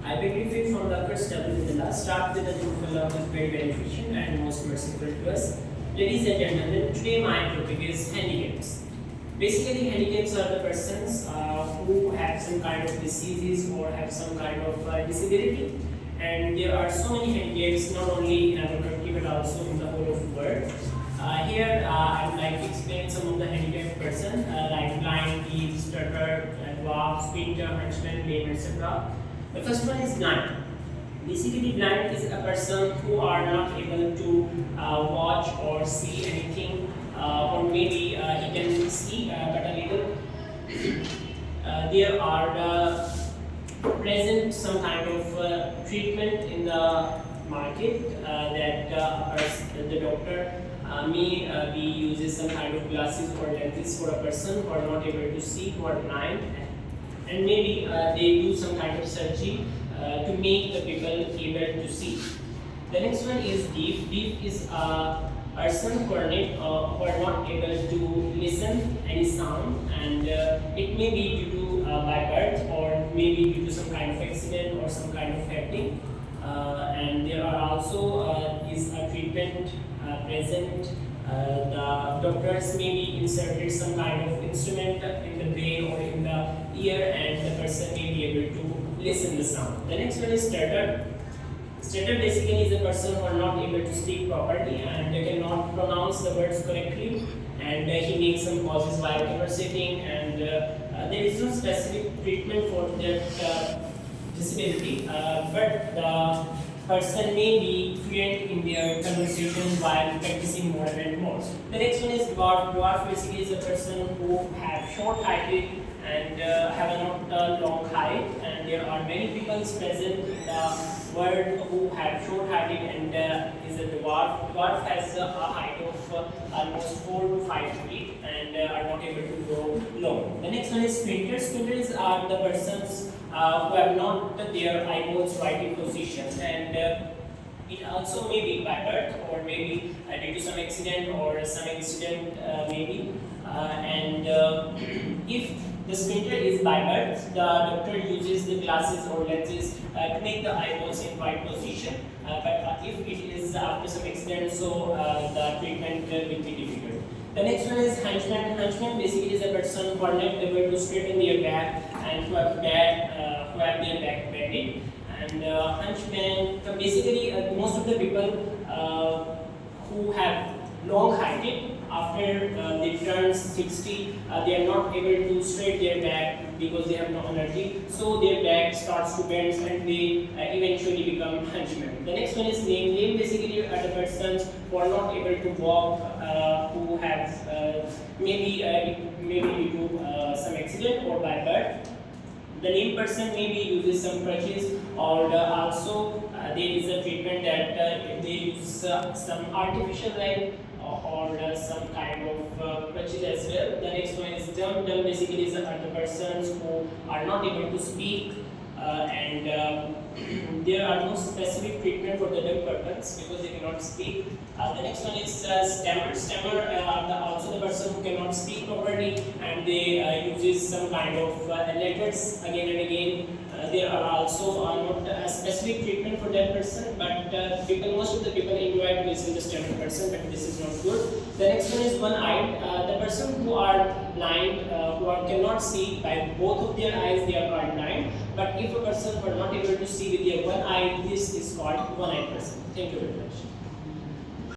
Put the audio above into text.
I beg you from the first level to the last. Start with the truthful love is very beneficial and most merciful to us. Ladies and gentlemen, today my topic is handicaps. Basically, handicaps are the persons who have some kind of diseases or have some kind of disability. And there are so many handicaps not only in our country but also in the whole of the world. Here, I would like to explain some of the handicapped person like blind, deaf, stutter, dwarf, sprinter, hunchman, lame, etc. The first one is blind. Basically, blind is a person who are not able to watch or see anything, or maybe he can see but a little. There are present some kind of treatment in the market that the doctor may be uses some kind of glasses or lenses for a person who are not able to see, who are blind, and maybe they do some kind of surgery to make the people able to see. The next one is deaf. Deaf is a person who are not able to listen any sound, and it may be due to by birth or maybe due to some kind of accident or some kind of happening. And there are also is a treatment present. The doctors may be inserted some kind of instrument in the brain or in the ear, and the person may be able to listen the sound. The next one is stutter. Stutter basically is a person who are not able to speak properly and they cannot pronounce the words correctly, and he makes some pauses while conversating, and there is no specific treatment for that disability, but the person may be fluent in their conversation while practicing more and more. The next one is dwarf. Dwarf basically is a person who have short height and have a not long height, and there are many people present in the world who have short height and is a dwarf. Dwarf has a height of almost 4 to 5 feet and are not able to grow long. The next one is sprinters. Sprinters are the persons who have not their eyeballs right in position, and it also may be by birth or maybe due to some accident or some incident maybe. And if the splinter is by birth, the doctor uses the glasses or lenses to make the eyeballs in right position. But if it is after some accident, so the treatment will be difficult. The next one is henchman. Henchman basically is a person who are not able to straighten their back and who have their back bending. And henchmen, basically most of the people who have long height after they turn 60, they are not able to straighten their back because they have no energy. So their back starts to bend and they eventually become henchmen. The next one is lame. Lame basically are the persons who are not able to walk, who have maybe due to some accident or by birth. The lame person maybe uses some crutches, or also there is a treatment that they use some artificial leg or some kind of crutches as well. The next one is dumb. Dumb basically is the persons who are not able to speak, and there are no specific treatment for the dumb persons because they cannot speak. The next one is stammer. Stammer are also the person who cannot speak properly and they uses some kind of letters again and again. There are also not a specific treatment for that person, but most of the people enjoy to listen to stammer person, but this is not good. The next one is one-eyed. The person who are blind, cannot see by both of their eyes, they are called blind. But if a person who are not able to see with their one eye, this is called one-eyed person. Thank you very much.